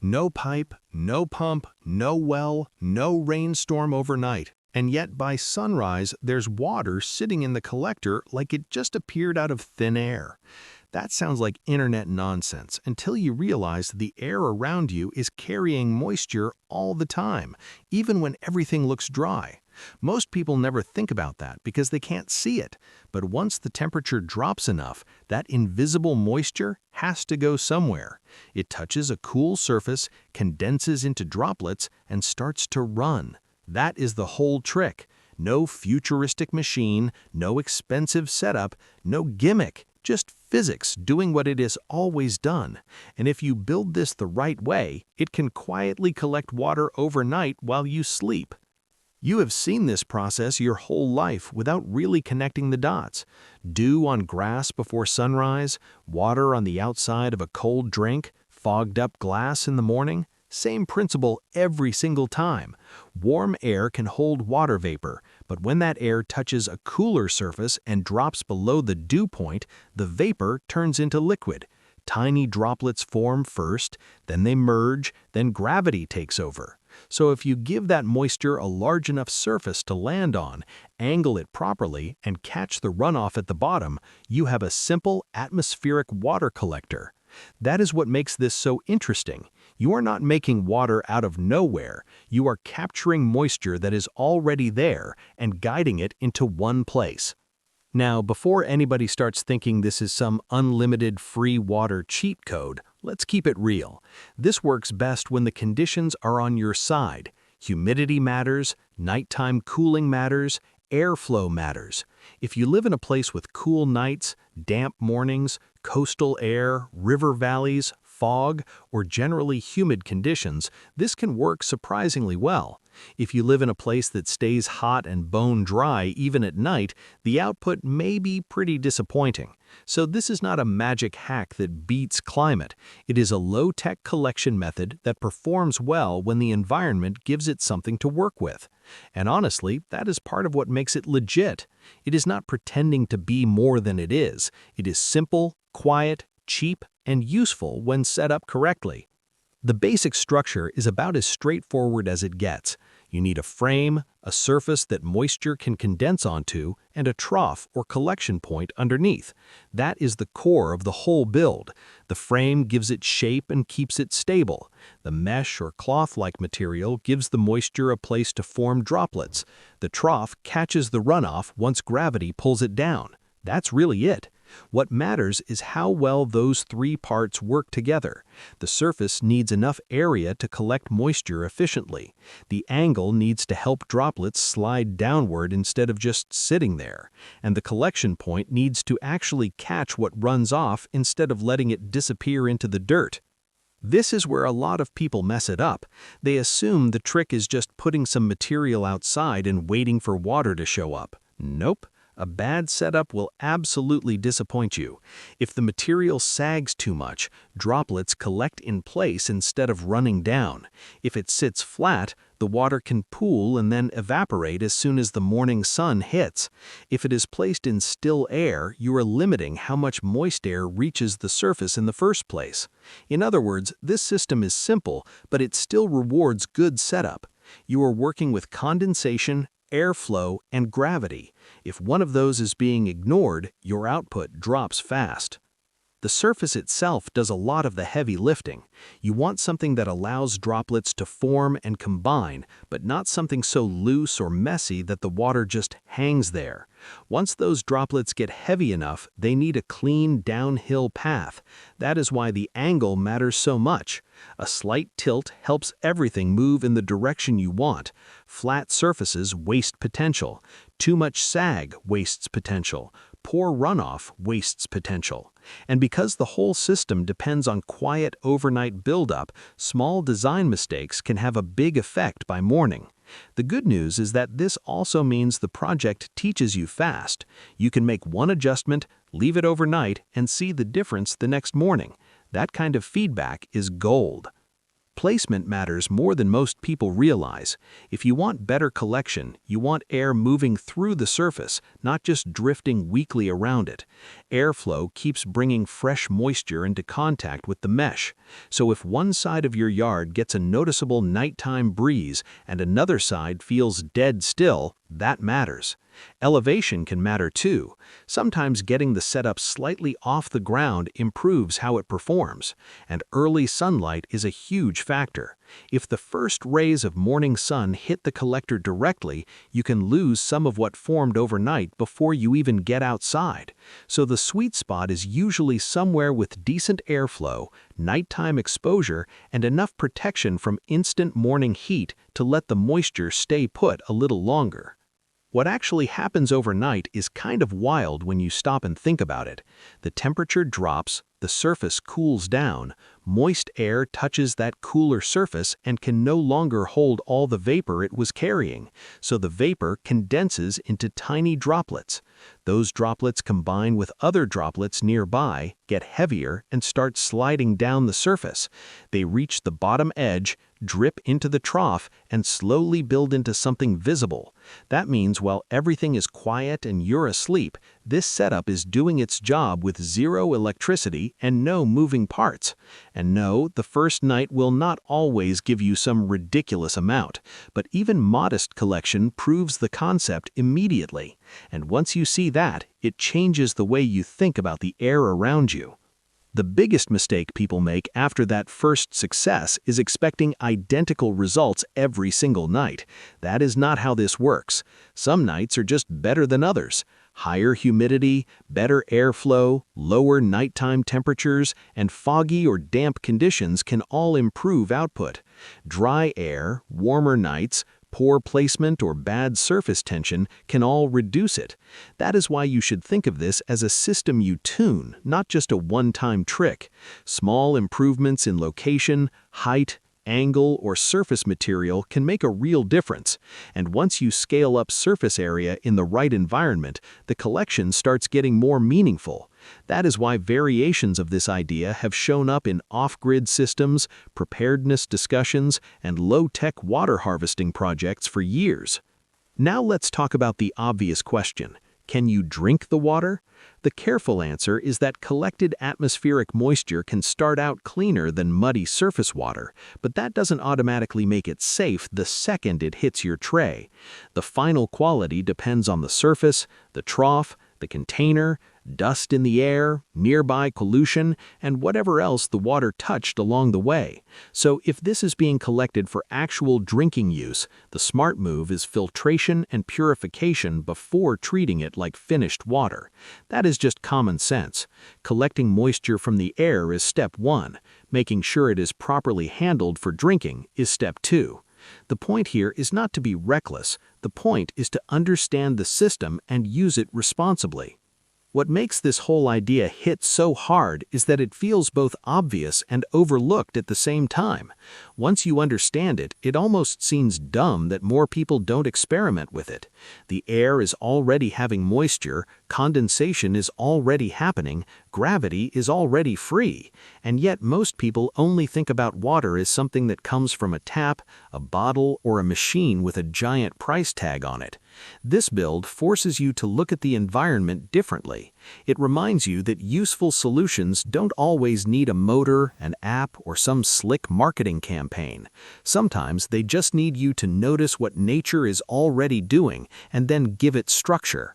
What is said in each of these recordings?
No pipe, no pump, no well, no rainstorm overnight. And yet by sunrise, there's water sitting in the collector like it just appeared out of thin air. That sounds like internet nonsense until you realize the air around you is carrying moisture all the time, even when everything looks dry. Most people never think about that because they can't see it. But once the temperature drops enough, that invisible moisture has to go somewhere. It touches a cool surface, condenses into droplets, and starts to run. That is the whole trick. No futuristic machine, no expensive setup, no gimmick. Just physics doing what it has always done. And if you build this the right way, it can quietly collect water overnight while you sleep. You have seen this process your whole life without really connecting the dots. Dew on grass before sunrise, water on the outside of a cold drink, fogged up glass in the morning. Same principle every single time. Warm air can hold water vapor, but when that air touches a cooler surface and drops below the dew point, the vapor turns into liquid. Tiny droplets form first, then they merge, then gravity takes over. So if you give that moisture a large enough surface to land on, angle it properly, and catch the runoff at the bottom, you have a simple atmospheric water collector. That is what makes this so interesting. You are not making water out of nowhere. You are capturing moisture that is already there and guiding it into one place. Now, before anybody starts thinking this is some unlimited free water cheat code, let's keep it real. This works best when the conditions are on your side. Humidity matters, nighttime cooling matters, airflow matters. If you live in a place with cool nights, damp mornings, coastal air, river valleys, fog, or generally humid conditions, this can work surprisingly well. If you live in a place that stays hot and bone dry even at night, the output may be pretty disappointing. So this is not a magic hack that beats climate. It is a low-tech collection method that performs well when the environment gives it something to work with. And honestly, that is part of what makes it legit. It is not pretending to be more than it is. It is simple, quiet, cheap, and useful when set up correctly. The basic structure is about as straightforward as it gets. You need a frame, a surface that moisture can condense onto, and a trough or collection point underneath. That is the core of the whole build. The frame gives it shape and keeps it stable. The mesh or cloth-like material gives the moisture a place to form droplets. The trough catches the runoff once gravity pulls it down. That's really it. What matters is how well those three parts work together. The surface needs enough area to collect moisture efficiently. The angle needs to help droplets slide downward instead of just sitting there. And the collection point needs to actually catch what runs off instead of letting it disappear into the dirt. This is where a lot of people mess it up. They assume the trick is just putting some material outside and waiting for water to show up. Nope. A bad setup will absolutely disappoint you. If the material sags too much, droplets collect in place instead of running down. If it sits flat, the water can pool and then evaporate as soon as the morning sun hits. If it is placed in still air, you are limiting how much moist air reaches the surface in the first place. In other words, this system is simple, but it still rewards good setup. You are working with condensation, airflow, and gravity. If one of those is being ignored, your output drops fast. The surface itself does a lot of the heavy lifting. You want something that allows droplets to form and combine, but not something so loose or messy that the water just hangs there. Once those droplets get heavy enough, they need a clean downhill path. That is why the angle matters so much. A slight tilt helps everything move in the direction you want. Flat surfaces waste potential. Too much sag wastes potential. Poor runoff wastes potential. And because the whole system depends on quiet overnight buildup, small design mistakes can have a big effect by morning. The good news is that this also means the project teaches you fast. You can make one adjustment, leave it overnight, and see the difference the next morning. That kind of feedback is gold. Placement matters more than most people realize. If you want better collection, you want air moving through the surface, not just drifting weakly around it. airflow keeps bringing fresh moisture into contact with the mesh. So if one side of your yard gets a noticeable nighttime breeze and another side feels dead still, that matters. Elevation can matter too. Sometimes getting the setup slightly off the ground improves how it performs, and early sunlight is a huge factor. If the first rays of morning sun hit the collector directly, you can lose some of what formed overnight before you even get outside. So the sweet spot is usually somewhere with decent airflow, nighttime exposure, and enough protection from instant morning heat to let the moisture stay put a little longer. What actually happens overnight is kind of wild when you stop and think about it. The temperature drops, the surface cools down, moist air touches that cooler surface and can no longer hold all the vapor it was carrying, so the vapor condenses into tiny droplets. Those droplets combine with other droplets nearby, get heavier, and start sliding down the surface. They reach the bottom edge, drip into the trough, and slowly build into something visible. That means while everything is quiet and you're asleep, this setup is doing its job with zero electricity and no moving parts. And no, the first night will not always give you some ridiculous amount, but even modest collection proves the concept immediately. And once you see that, it changes the way you think about the air around you. The biggest mistake people make after that first success is expecting identical results every single night. That is not how this works. Some nights are just better than others. Higher humidity, better airflow, lower nighttime temperatures, and foggy or damp conditions can all improve output. Dry air, warmer nights, poor placement or bad surface tension can all reduce it. That is why you should think of this as a system you tune, not just a one-time trick. Small improvements in location, height, angle, or surface material can make a real difference. And once you scale up surface area in the right environment, the collection starts getting more meaningful. That is why variations of this idea have shown up in off-grid systems, preparedness discussions, and low-tech water harvesting projects for years. Now let's talk about the obvious question. Can you drink the water? The careful answer is that collected atmospheric moisture can start out cleaner than muddy surface water, but that doesn't automatically make it safe the second it hits your tray. The final quality depends on the surface, the trough, the container, dust in the air, nearby pollution, and whatever else the water touched along the way. So if this is being collected for actual drinking use, the smart move is filtration and purification before treating it like finished water. That is just common sense. Collecting moisture from the air is step one. Making sure it is properly handled for drinking is step two. The point here is not to be reckless. The point is to understand the system and use it responsibly. What makes this whole idea hit so hard is that it feels both obvious and overlooked at the same time. Once you understand it, it almost seems dumb that more people don't experiment with it. The air is already having moisture, condensation is already happening, gravity is already free, and yet most people only think about water as something that comes from a tap, a bottle, or a machine with a giant price tag on it. This build forces you to look at the environment differently. It reminds you that useful solutions don't always need a motor, an app, or some slick marketing campaign. Sometimes they just need you to notice what nature is already doing and then give it structure.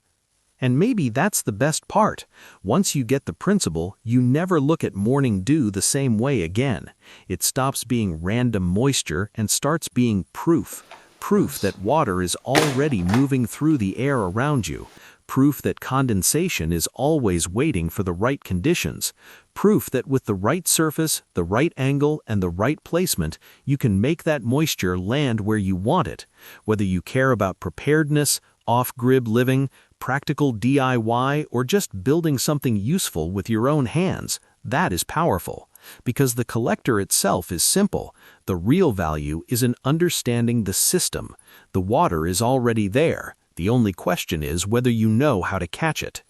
And maybe that's the best part. Once you get the principle, you never look at morning dew the same way again. It stops being random moisture and starts being proof. Proof that water is already moving through the air around you. Proof that condensation is always waiting for the right conditions. Proof that with the right surface, the right angle, and the right placement, you can make that moisture land where you want it. Whether you care about preparedness, off-grid living, practical DIY, or just building something useful with your own hands, that is powerful. Because the collector itself is simple, the real value is in understanding the system. The water is already there. The only question is whether you know how to catch it.